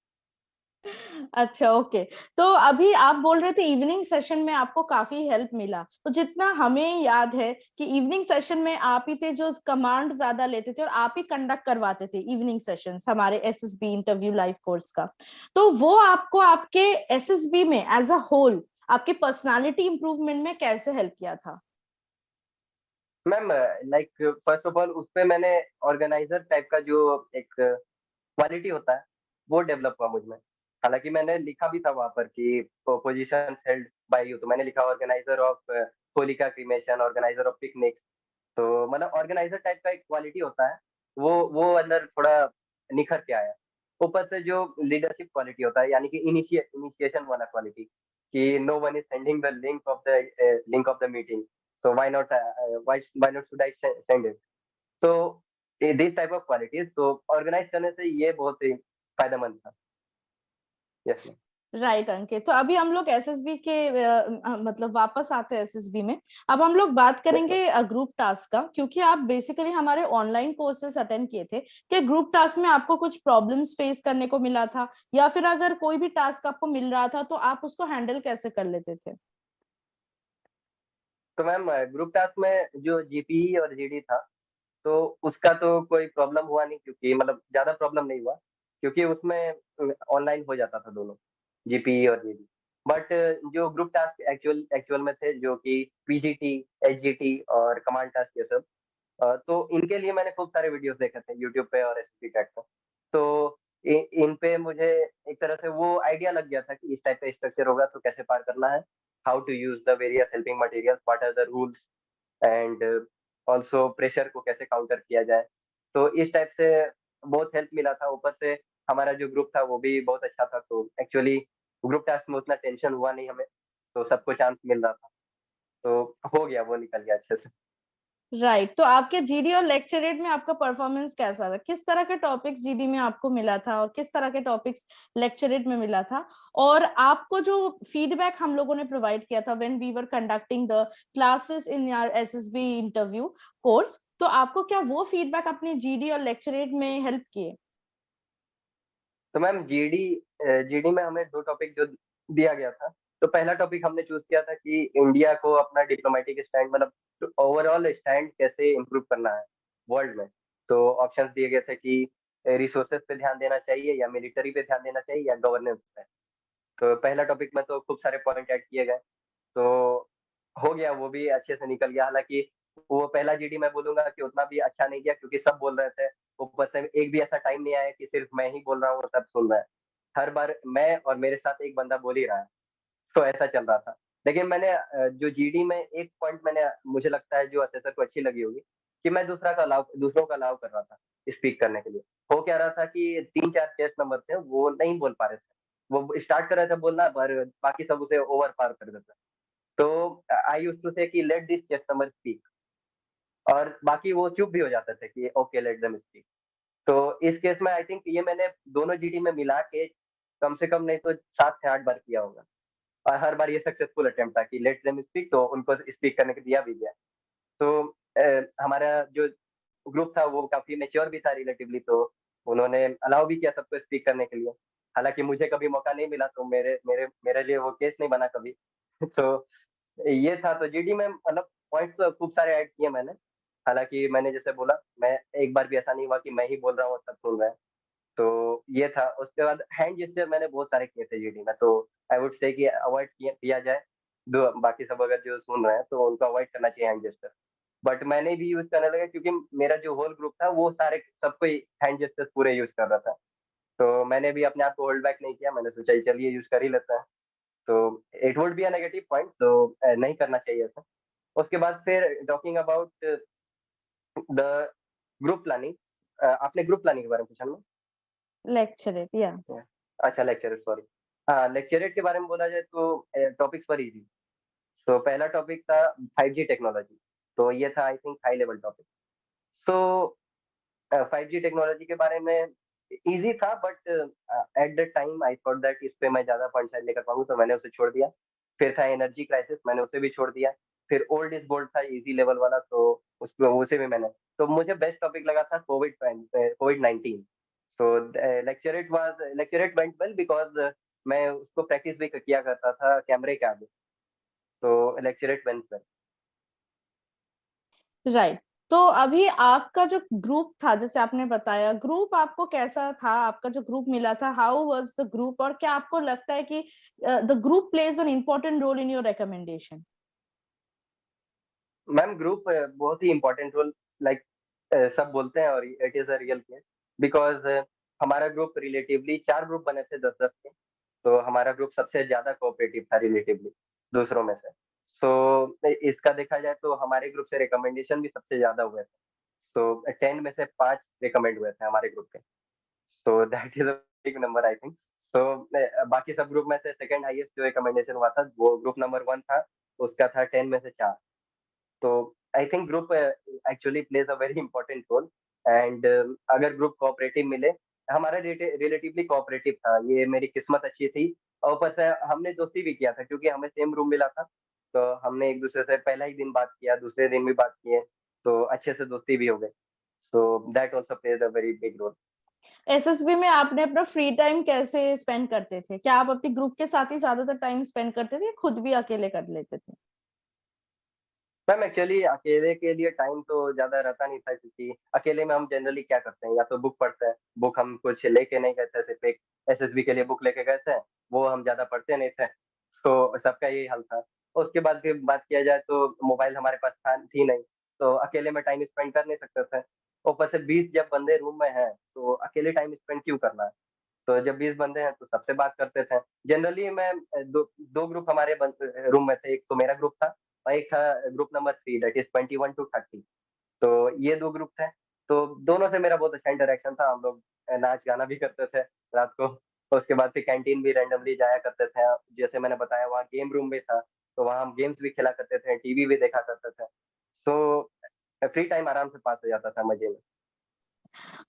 Speaker 1: अच्छा, ओके। तो अभी आप बोल रहे थे इवनिंग सेशन में आपको काफी हेल्प मिला, तो जितना हमें याद है कि इवनिंग सेशन में आप ही थे जो कमांड ज्यादा लेते थे और आप ही कंडक्ट करवाते थे इवनिंग सेशंस हमारे एसएसबी इंटरव्यू लाइव कोर्स का। तो वो आपको आपके एसएसबी में एज अ होल आपके पर्सनालिटी इंप्रूवमेंट में कैसे हेल्प किया था?
Speaker 2: Ma'am like first of all उसपे मैंने ऑर्गेनाइजर टाइप का जो एक क्वालिटी होता है वो डेवलप हुआ मुझ में। हालाँकि मैंने लिखा भी था वहाँ पर कि पोजीशंस हेल्ड बाय यू, तो मैंने लिखा organiser of Holika cremation, organiser of picnic. तो मतलब ऑर्गेनाइजर टाइप का एक क्वालिटी होता है, वो अंदर थोड़ा निखर के आया। ऊपर से जो लीडरशिप क्वालिटी होता है, यानी कि इनिशिएशन वाला क्वालिटी, कि no one is sending the link of the meeting, so why not should I send it? तो दिस टाइप ऑफ क्वालिटीज तो ऑर्गेनाइज करने से ये बहुत ही फायदेमंद था। Yes ma'am.
Speaker 1: राइट अंकित, तो अभी हम लोग एसएसबी के मतलब वापस आते हैं एसएसबी में। अब हम लोग बात करेंगे ग्रुप टास्क का, क्योंकि आप बेसिकली हमारे ऑनलाइन कोर्सेस अटेंड किए थे। कि ग्रुप टास्क में आपको कुछ प्रॉब्लम्स फेस करने को मिला था, या फिर अगर कोई भी टास्क आपको मिल रहा था तो आप उसको हैंडल कैसे कर लेते थे?
Speaker 2: तो मैम ग्रुप टास्क में जो जीपीई और जीडी था, तो उसका तो कोई प्रॉब्लम हुआ नहीं, क्योंकि मतलब ज़्यादा प्रॉब्लम नहीं हुआ, क्योंकि उसमें ऑनलाइन हो जाता था दोनों, जीपीई और जीडी। बट जो ग्रुप टास्क एक्चुअल एक्चुअल में थे, जो कि पीजीटी, एचजीटी और कमांड टास्क ये सब, तो इनके लिए मैंने खूब सारे वीडियोस देखे थे यूट्यूब पे और एसएसबी क्रैक पे। तो इन पे मुझे एक तरह से वो आइडिया लग गया था कि इस टाइप का स्ट्रक्चर होगा तो कैसे पार करना है, how to use the various helping materials, what are the rules, and also pressure को कैसे काउंटर किया जाए। तो इस टाइप से बहुत हेल्प मिला था। ऊपर से हमारा जो ग्रुप था वो भी बहुत अच्छा था, तो एक्चुअली ग्रुप टास्क में उतना टेंशन हुआ नहीं हमें, तो सबको चांस मिल रहा था, तो हो गया, वो निकल गया अच्छे से।
Speaker 1: राइट, तो आपके जीडी और लेक्चरेट में आपका परफॉर्मेंस कैसा था? किस तरह के टॉपिक्स जीडी में आपको मिला था और किस तरह के टॉपिक्स लेक्चरेट में मिला था? और आपको जो फीडबैक हम लोगों ने प्रोवाइड किया था when we were conducting the classes in your SSB interview course, तो आपको क्या वो फीडबैक अपने जीडी और लेक्चरेट में हेल्प किए?
Speaker 2: तो मैम जीडी में हमें 2 टॉपिक जो दिया गया था, तो पहला टॉपिक हमने चूज़ किया था कि इंडिया को अपना डिप्लोमैटिक स्टैंड, मतलब ओवरऑल स्टैंड कैसे इम्प्रूव करना है वर्ल्ड में। तो ऑप्शंस दिए गए थे कि रिसोर्सेज पे ध्यान देना चाहिए, या मिलिट्री पे ध्यान देना चाहिए, या गवर्नेंस पे। तो पहला टॉपिक में तो खूब सारे पॉइंट ऐड किए गए, तो हो गया, वो भी अच्छे से निकल गया। हालाँकि वो पहला जीडी मैं बोलूँगा कि उतना भी अच्छा नहीं गया, क्योंकि सब बोल रहे थे। ऊपर से एक भी ऐसा टाइम नहीं आया कि सिर्फ मैं ही बोल रहा हूँ और सब सुन रहे हैं। हर बार मैं और मेरे साथ एक बंदा बोल ही रहा है, तो ऐसा चल रहा था। लेकिन मैंने जो जीडी में एक पॉइंट मैंने, मुझे लगता है जो असेसर को अच्छी लगी होगी, कि मैं दूसरों का अलाउ कर रहा था स्पीक करने के लिए। हो क्या रहा था कि 3-4 चेस नंबर थे, वो नहीं बोल पा रहे थे। वो स्टार्ट कर रहे थे बोलना, पर बाकी सब उसे ओवर पार कर देते। तो आई यूज्ड टू से कि let this chest number speak, और बाकी वो चुप भी हो जाते थे कि ओके लेट देम स्पीक। तो इस केस में आई थिंक ये मैंने दोनों जीडी में मिला के कम से कम नहीं तो 7 से 8 बार किया होगा, और हर बार ये सक्सेसफुल अटेम्प्ट था कि लेट देम स्पीक, तो उनको स्पीक करने को दिया भी गया। तो हमारा जो ग्रुप था वो काफ़ी मैच्योर भी था रिलेटिवली, तो उन्होंने अलाउ भी किया सबको स्पीक करने के लिए। हालाँकि मुझे कभी मौका नहीं मिला, तो मेरे मेरे मेरे लिए वो केस नहीं बना कभी। तो ये था, तो जीडी में मतलब पॉइंट्स तो खूब सारे ऐड किए मैंने। हालाँकि मैंने जैसे बोला, मैं एक बार भी ऐसा नहीं हुआ कि मैं ही बोल रहा हूँ और सब सुन रहे हैं। तो ये था। उसके बाद हैंड जेस्चर मैंने बहुत सारे किए थे जीडी में, तो आई वुड से कि अवॉइड किया जाए। दो बाकी सब अगर जो सुन रहे हैं तो उनको अवॉइड करना चाहिए हैंड जेस्चर। बट मैंने भी यूज़ करने लगा, क्योंकि मेरा जो होल ग्रुप था वो सारे सब कोई हैंड जेस्चर्स पूरे यूज़ कर रहा था। तो मैंने भी अपने आप को होल्ड बैक नहीं किया, मैंने सोचा चलिए यूज़ कर ही लेते हैं। तो it would be a negative point, तो नहीं करना चाहिए ऐसा। उसके बाद फिर talking about the group planning, आपने ग्रुप प्लानिंग के बारे में पूछा ना?
Speaker 1: लेक्चरेट, या
Speaker 2: अच्छा, लेक्चरेट, सॉरी। हाँ, लेक्चरेट के बारे में बोला जाए तो टॉपिक्स पर इजी। तो पहला टॉपिक था 5G टेक्नोलॉजी, तो ये था I think high level topic. तो 5G टेक्नोलॉजी के बारे में इजी था, but at the time I thought that इस पे मैं ज़्यादा पॉइंट शायद नहीं कर पाऊँगा, तो मैंने उसे छोड़ दिया। फिर था एनर्जी क्राइसिस, मैंने उसे भी छोड़ दिया। फिर ओल्ड इज़ गोल्ड था इजी लेवल वाला, तो उसपे उसे भी मैंने, तो मुझे बेस्ट टॉपिक लगा था कोविड-19। तो लेक्चरेट वेंट वेल, बिकॉज़ मैं उसको प्रैक्टिस भी किया करता था कैमरे के आगे, तो लेक्चरेट वेंट वेल।
Speaker 1: राइट। तो अभी आपका जो ग्रुप था, जैसे आपने बताया, ग्रुप आपको कैसा था? आपका जो ग्रुप मिला था, हाउ वाज द ग्रुप? और क्या आपको लगता है कि the group plays an important role in your recommendation?
Speaker 2: Ma'am group बहुत ही इम्पोर्टेंट रोल, लाइक सब बोलते हैं, और it is a real case, because हमारा ग्रुप रिलेटिवली 4 ग्रुप बने थे 10-10 के, तो हमारा ग्रुप सबसे ज़्यादा कोऑपरेटिव था रिलेटिवली दूसरों में से। सो इसका देखा जाए तो हमारे ग्रुप से रिकमेंडेशन भी सबसे ज़्यादा हुए थे। तो 10 में से 5 रिकमेंड हुए थे हमारे ग्रुप के। So that is a big number I think. तो बाकी सब ग्रुप में से सेकंड हाईएस्ट जो रिकमेंडेशन हुआ था वो ग्रुप नंबर 1 था, उसका था 10 में से 4। तो I think group actually plays a very important role and अगर ग्रुप कोऑपरेटिव मिले, हमारा रिलेटिवली कोऑपरेटिव था, ये मेरी किस्मत अच्छी थी और ऊपर से हमने दोस्ती भी किया था क्योंकि हमें सेम रूम मिला था, तो हमने एक दूसरे से पहला ही दिन बात किया, दूसरे दिन भी बात किए, तो अच्छे से दोस्ती भी हो गई। So that also plays a very big role.
Speaker 1: SSB में आपने अपना फ्री टाइम कैसे स्पेंड करते थे? क्या आप अपने ग्रुप के साथ ही ज्यादातर टाइम स्पेंड करते थे या खुद भी अकेले कर लेते थे?
Speaker 2: मैम एक्चुअली अकेले के लिए टाइम तो ज़्यादा रहता नहीं था क्योंकि अकेले में हम जनरली क्या करते हैं, या तो बुक पढ़ते हैं, बुक हम कुछ लेके नहीं गए थे, सिर्फ़ एक एसएसबी के लिए बुक लेके गए थे, वो हम ज़्यादा पढ़ते नहीं थे, तो सबका यही हाल था। उसके बाद फिर बात किया जाए तो मोबाइल हमारे पास थी नहीं, तो अकेले में टाइम स्पेंड कर नहीं सकते थे। ऊपर से 20 जब बंदे रूम में हैं, तो अकेले टाइम स्पेंड क्यों करना है? तो जब 20 बंदे हैं तो सबसे बात करते थे। जनरली मैं 2 ग्रुप हमारे रूम में थे, एक तो मेरा ग्रुप था और एक था group number 3 that is 21 to 30। तो ये 2 ग्रुप थे, तो दोनों से मेरा बहुत अच्छा इंटरैक्शन था। हम लोग नाच-गाना भी करते थे रात को। और उसके बाद फिर कैंटीन भी रैंडमली जाया करते थे। जैसे मैंने बताया वहाँ गेम रूम भी था, तो वहाँ हम गेम्स भी खेला करते थे, टीवी भी देखा करते थे। तो फ्री टाइम आराम से पास हो जाता था मज़े में।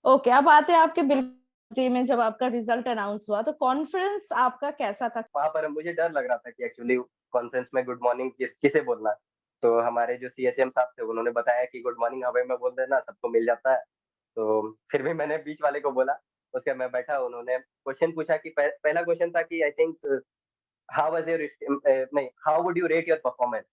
Speaker 1: ओके, अब आते हैं आपके बिल्कुल डे में जब आपका रिजल्ट अनाउंस हुआ, तो कॉन्फिडेंस आपका कैसा था?
Speaker 2: वहाँ पर मुझे डर लग रहा था कि एक्चुअली कॉन्फ्रेंस में गुड मॉर्निंग किसे बोलना है। तो हमारे जो सीएचएम साहब थे उन्होंने बताया कि गुड मॉर्निंग हवा में बोल देना, सबको मिल जाता है। तो फिर भी मैंने बीच वाले को बोला, उसके बाद मैं बैठा, उन्होंने क्वेश्चन पूछा कि पहला क्वेश्चन था कि I think how was your नहीं, how would you rate your performance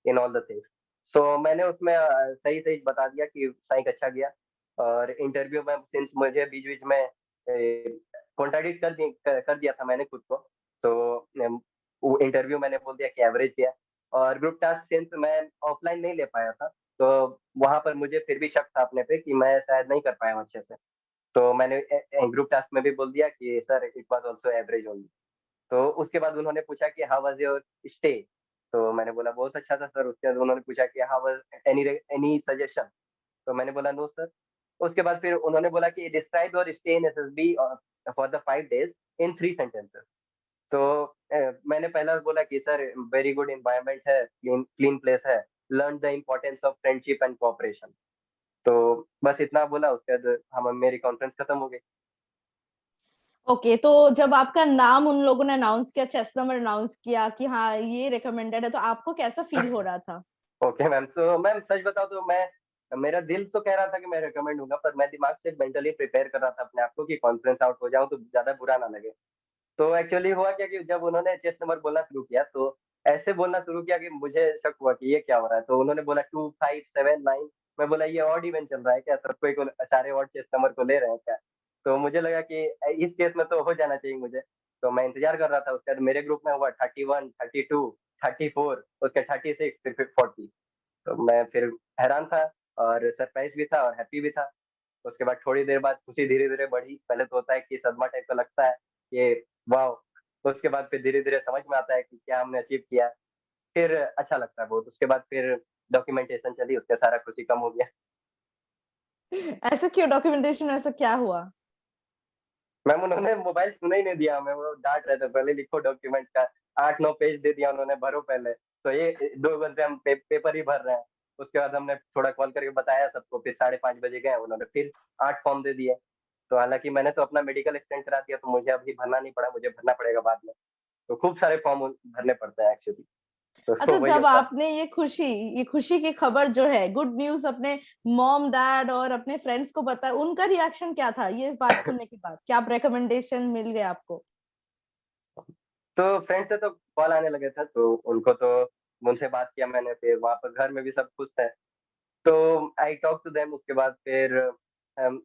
Speaker 2: in all the things? So मैंने उसमें सही-सही बता दिया कि सही अच्छा गया। और इंटरव्यू में सिंस मुझे बीच-बीच में कॉन्ट्राडिक्ट कर दिया था मैंने खुद को, तो वो इंटरव्यू मैंने बोल दिया कि एवरेज गया। और ग्रुप टास्क सिंस मैं ऑफलाइन नहीं ले पाया था, तो वहाँ पर मुझे फिर भी शक था अपने पे कि मैं शायद नहीं कर पाया हूँ अच्छे से। तो मैंने ग्रुप टास्क में भी बोल दिया कि sir it was also average only. तो उसके बाद उन्होंने पूछा कि हाउ वाज़ योर स्टे? तो मैंने बोला बहुत अच्छा था सर। उसके बाद उन्होंने पूछा कि हाउ वाज़ एनी सजेशन? तो मैंने बोला नो सर। उसके बाद फिर उन्होंने बोला कि describe your stay in SSB for the 5 days in 3 sentences. तो मैंने पहला बोला कि सर वेरी गुड एनवायरनमेंट है, क्लीन क्लीन प्लेस है, learn the importance of friendship and cooperation. तो बस इतना बोला, उसके बाद हम मेरी कॉन्फ्रेंस खत्म हो गई।
Speaker 1: ओके, तो जब आपका नाम उन लोगों ने अनाउंस किया, चेस नंबर अनाउंस किया कि हाँ, ये रिकमेंडेड है, तो आपको कैसा फील हो रहा था?
Speaker 2: ओके मैम, तो मैम सच बताऊँ तो मैं मेरा दिल तो कह रहा था कि मैं रिकमेंड हूँगा, पर मैं दिमाग से मेंटली प्रिपेयर कर रहा था अपने आप को कि कॉन्फ्रेंस आउट हो जाऊँ तो ज़्यादा बुरा ना लगे। तो एक्चुअली हुआ क्या कि जब उन्होंने चेस नंबर बोलना शुरू किया, तो ऐसे बोलना शुरू किया कि मुझे शक हुआ कि ये क्या हो रहा है। तो उन्होंने बोला 2, 5, 7, 9। मैं बोला ये ऑड इवन चल रहा है क्या? सब कोई को सारे ऑड चेस नंबर को ले रहे हैं क्या? तो मुझे लगा कि इस केस में तो हो जाना चाहिए मुझे। तो मैं इंतज़ार कर रहा था। उसके बाद मेरे ग्रुप में हुआ 31, 32, 34, उसके 36, फिर 40। तो मैं फिर हैरान था और सरप्राइज़ भी था और हैप्पी भी था। उसके बाद थोड़ी देर बाद खुशी धीरे-धीरे बढ़ी। पहले तो होता है कि सदमा टाइप का लगता है, ये वॉव! तो उसके बाद फिर धीरे-धीरे समझ में आता है कि क्या हमने अचीव किया। फिर अच्छा लगता है बहुत। उसके बाद फिर डॉक्यूमेंटेशन चली, उससे सारा खुशी कम हो गया।
Speaker 1: ऐसा क्यों? डॉक्यूमेंटेशन में ऐसा क्या हुआ?
Speaker 2: मैम उन्होंने मोबाइल छूने ही नहीं दिया हमें, वो डाँट रहे थे, पहले लिखो डॉक्यूमेंट का। 8-9 पेज दे दिया उन्होंने, भरो पहले। तो ये 2 घंटे हम पेपर ही भर रहे हैं। उसके बाद हमने थोड़ा कॉल करके बताया सबको, फिर 5:30 बजे गए, उन्होंने फिर 8 फॉर्म दे दिए। तो हालाँकि मैंने तो अपना मेडिकल एक्सटेंड करा दिया, तो मुझे अभी भरना नहीं पड़ा, मुझे भरना पड़ेगा बाद में। तो खूब सारे फॉर्म भरने पड़ते हैं एक्चुअली। तो
Speaker 1: अच्छा,
Speaker 2: वही
Speaker 1: जब
Speaker 2: होता है।
Speaker 1: आपने ये खुशी की खबर जो है, गुड न्यूज़ अपने मॉम, डैड और अपने फ्रेंड्स को बताया, उनका रिएक्शन क्या था ये बात सुनने के बाद? क्या आप रिकमेंडेशन मिल गए आपको?
Speaker 2: तो फ्रेंड से तो कॉल आने लगे थे, तो उनको तो उनसे बात किया मैंने, फिर वहाँ पर घर में भी सब खुश थे। तो आई टॉक टू देम। उसके बाद फिर अम,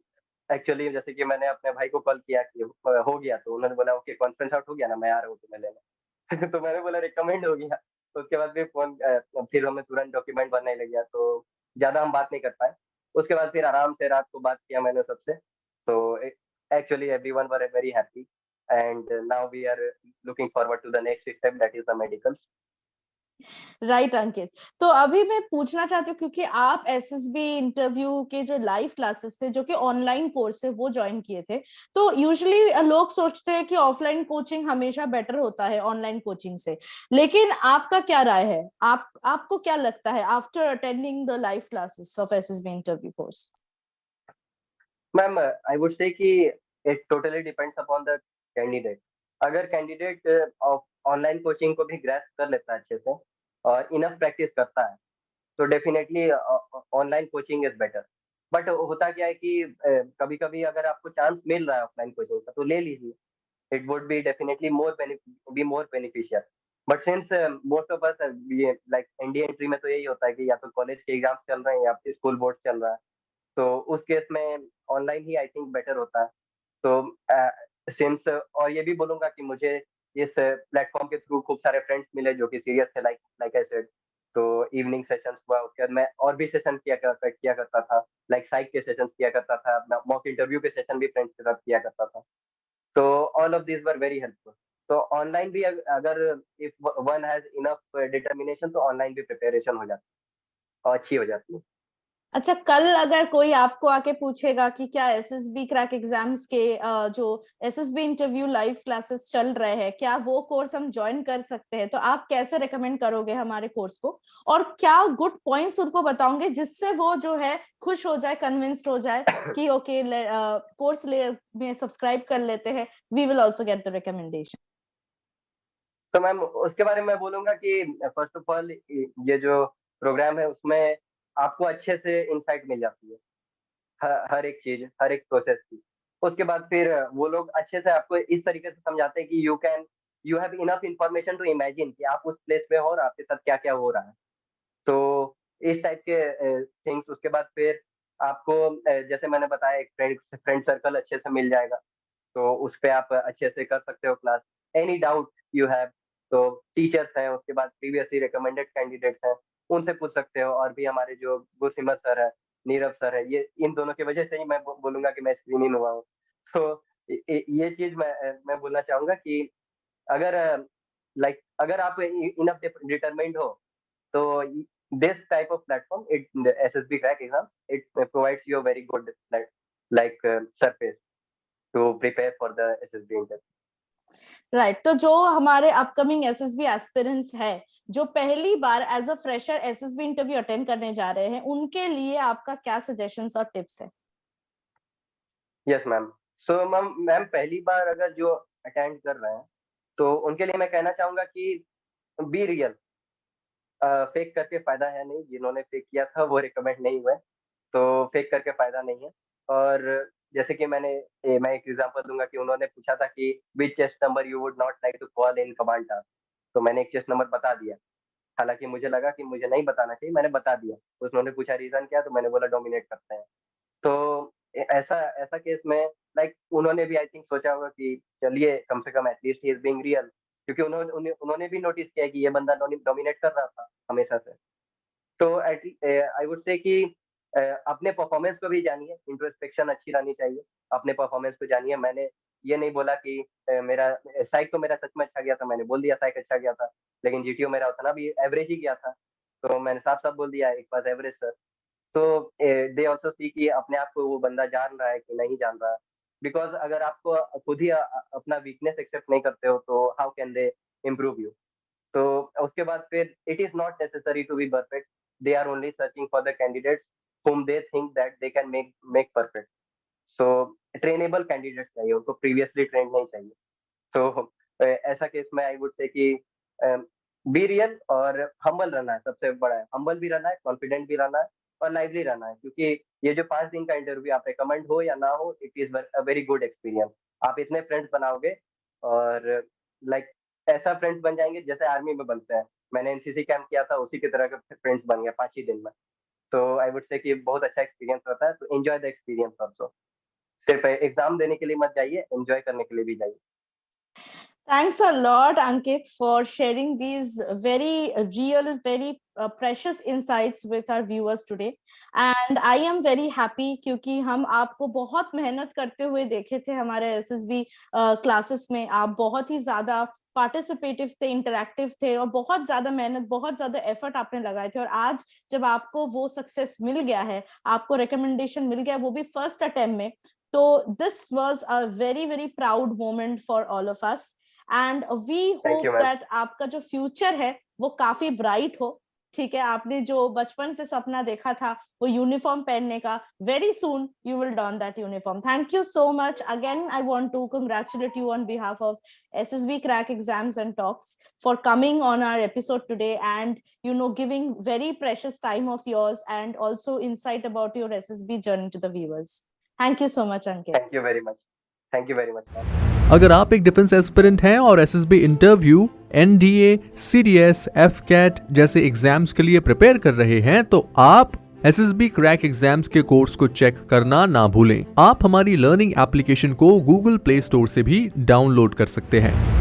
Speaker 2: एक्चुअली जैसे कि मैंने अपने भाई को कॉल किया कि हो गया, तो उन्होंने बोला ओके कॉन्फ्रेंस आउट हो गया ना, मैं आ रहा हूँ तुम्हें लेने। तो मैंने बोला रिकमेंड हो गया। तो उसके बाद फिर फिर हमें तुरंत डॉक्यूमेंट बनने लग गया, तो ज़्यादा हम बात नहीं कर पाए। उसके बाद फिर आराम से रात को बात किया मैंने सबसे। तो actually everyone were very happy and now we are looking forward to the next step that is the medicals.
Speaker 1: Right Ankit, तो अभी मैं पूछना चाहती हूँ, क्योंकि आप एसएसबी इंटरव्यू के जो लाइव क्लासेस थे, जो कि ऑनलाइन कोर्स है, वो ज्वाइन किए थे, तो यूजुअली लोग सोचते हैं कि ऑफलाइन कोचिंग हमेशा बेटर होता है ऑनलाइन कोचिंग से, लेकिन आपका क्या राय है? आपको क्या लगता है after attending the live classes of SSB interview course?
Speaker 2: Ma'am I would say कि it totally depends upon the candidate. अगर कैंडिडेट ऑनलाइन कोचिंग को भी ग्रैस्प कर लेता है अच्छे से और इनफ प्रैक्टिस करता है, तो definitely online coaching is better. But होता क्या है कि कभी कभी अगर आपको चांस मिल रहा है ऑफलाइन कोचिंग का, तो ले लीजिए। it would be definitely more beneficial. But since most of us ये like इंडिया एंट्री में तो यही होता है कि या तो कॉलेज के एग्जाम्स चल रहे हैं या फिर स्कूल बोर्ड चल रहा है, तो उस केस में online he I think better होता है। तो सिंस और ये भी बोलूंगा कि मुझे इस प्लेटफॉर्म के थ्रू खूब सारे फ्रेंड्स मिले जो कि सीरियस थे, लाइक आई सेड। तो इवनिंग सेशंस हुआ, उसके बाद मैं और भी सेशन किया करता था, लाइक साइक के सेशंस किया करता था, मॉक इंटरव्यू के सेशन भी फ्रेंड्स के साथ किया करता था। So all of these were very helpful. तो ऑनलाइन भी अगर if one has enough determination, तो ऑनलाइन भी प्रिपरेशन हो जाती है और अच्छी हो जाती है।
Speaker 1: अच्छा, कल अगर कोई आपको आके पूछेगा कि क्या एसएसबी क्रैक एग्जाम्स के जो एसएसबी इंटरव्यू लाइव क्लासेस चल रहे हैं, क्या वो कोर्स हम ज्वाइन कर सकते हैं, तो आप कैसे रेकमेंड करोगे हमारे कोर्स को, और क्या गुड पॉइंट्स उनको बताओगे जिससे वो जो है खुश हो जाए, कन्विंस्ड हो जाए कि ओके कोर्स ले में सब्सक्राइब कर लेते हैं, we will also get the recommendation.
Speaker 2: Ma'am मैम उसके बारे में मैं बोलूंगा कि फर्स्ट ऑफ ऑल ये जो प्रोग्राम है उसमें आपको अच्छे से इंसाइट मिल जाती है हर एक चीज, हर एक प्रोसेस की। उसके बाद फिर वो लोग अच्छे से आपको इस तरीके से समझाते हैं कि you have enough information to imagine कि आप उस प्लेस पे हो और आपके साथ क्या क्या हो रहा है। तो इस टाइप के थिंग्स। उसके बाद फिर आपको जैसे मैंने बताया, एक फ्रेंड सर्कल अच्छे से मिल जाएगा, तो उस पे आप अच्छे से कर सकते हो class. Any doubt you have, तो टीचर्स हैं, उसके बाद प्रीवियसली रिकमेंडेड कैंडिडेट्स हैं, उनसे पूछ सकते हो। और भी हमारे जो गुसिमत सर है, नीरव सर है, ये इन दोनों की वजह से ही मैं बोलूंगा कि मैं स्क्रीन इन हुआ हूँ। तो ये चीज मैं बोलना चाहूंगा कि अगर अगर आप इनफ डिटरमाइंड हो, तो this type of platform, the SSB crack exam, it provides you a very good surface to prepare for the SSB interview.
Speaker 1: Right, तो जो हमारे अपकमिंग एसएसबी एस्पिरेंट्स है, जो पहली बार as a fresher SSB interview attend करने जा रहे हैं, उनके लिए आपका क्या सजेशंस और टिप्स है?
Speaker 2: Yes ma'am. सो मैम पहली बार अगर जो अटेंड कर रहे हैं, तो उनके लिए मैं कहना चाहूंगा कि बी रियल। फेक करके फायदा है नहीं, जिन्होंने फेक किया था वो रिकमेंड नहीं हुए, तो फेक करके फायदा नहीं है। और जैसे कि मैं एक एग्जांपल दूंगा कि उन्होंने पूछा था कि which chest number you would not like to call in command task, तो मैंने एक चेस्ट नंबर बता दिया। हालांकि मुझे लगा कि मुझे नहीं बताना चाहिए, मैंने बता दिया। तो उन्होंने पूछा रीजन क्या, तो मैंने बोला डोमिनेट करते हैं। तो ऐसा ऐसा केस में उन्होंने भी आई थिंक सोचा होगा कि चलिए कम से कम at least he is being real, क्योंकि उन्होंने भी नोटिस किया कि ये बंदा डोमिनेट कर रहा था हमेशा से। तो आई वुड से कि अपने परफॉर्मेंस को भी जानिए, इंट्रोस्पेक्शन अच्छी रहनी चाहिए, अपने परफॉर्मेंस को जानिए। मैंने ये नहीं बोला कि मेरा साइक तो मेरा सच में अच्छा गया था, मैंने बोल दिया साइक अच्छा गया था, लेकिन जीटीओ मेरा उतना भी एवरेज ही गया था, तो मैंने साफ साफ बोल दिया एक पास एवरेज सर। तो दे ऑल्सो सी कि अपने आप को वो बंदा जान रहा है कि नहीं जान रहा है। बिकॉज अगर आपको खुद ही अपना वीकनेस एक्सेप्ट नहीं करते हो, तो how can they improve you. तो उसके बाद फिर it is not necessary to be perfect, they are only searching for the candidates whom they think that they can make perfect. So trainable candidate चाहिए, उनको प्रीवियसली ट्रेन नहीं चाहिए। तो ऐसा केस में आई वुड से कि बी रियल और हम्बल रहना है, सबसे बड़ा है हम्बल भी रहना है, कॉन्फिडेंट भी रहना है और लाइवली रहना है। क्योंकि ये जो 5 दिन का इंटरव्यू, आप रिकमेंड हो या ना हो, it is a very good experience. आप इतने फ्रेंड्स बनाओगे और ऐसा फ्रेंड्स बन जाएंगे जैसे आर्मी में बनते हैं। मैंने एनसीसी कैंप किया था, उसी की तरह के फ्रेंड्स बन गए 5 ही दिन में। तो आई वुड से कि बहुत अच्छा एक्सपीरियंस रहता है, तो एंजॉय द एक्सपीरियंस ऑल्सो। सिर्फ एग्जाम देने के लिए मत जाइए, एंजॉय करने के लिए भी जाइए।
Speaker 1: Thanks a lot, Ankit, for sharing these very real, very precious insights with our viewers today. And I am very happy क्योंकि हम आपको बहुत मेहनत करते हुए देखे थे हमारे एसएसबी क्लासेस में। आप बहुत ही ज्यादा पार्टिसिपेटिव थे, इंटरैक्टिव थे और बहुत ज्यादा मेहनत, बहुत ज्यादा एफर्ट आपने लगाए थे। और आज जब आपको वो सक्सेस मिल गया है, आपको रिकमेंडेशन मिल गया, वो भी फर्स्ट अटेम्प्ट में, तो this was a very very proud moment for all of us and we hope that आपका जो फ्यूचर है वो काफी ब्राइट हो। ठीक है, आपने जो बचपन से सपना देखा था वो यूनिफॉर्म पहनने का, very soon you will don that uniform. Thank you so much again. I want to congratulate you on behalf of SSB Crack Exams and Talks for coming on our episode today and giving very precious time of yours and also insight about your SSB journey to the viewers. Thank you so much, Ankit.
Speaker 2: Thank you very much. Thank you very much, ma'am.
Speaker 3: अगर आप एक डिफेंस एस्पिरेंट हैं और SSB interview, NDA, CDS, FCAT जैसे एग्जाम्स के लिए प्रिपेयर कर रहे हैं तो आप SSB क्रैक एग्जाम्स के कोर्स को चेक करना ना भूलें। आप हमारी लर्निंग एप्लीकेशन को गूगल प्ले स्टोर से भी डाउनलोड कर सकते हैं।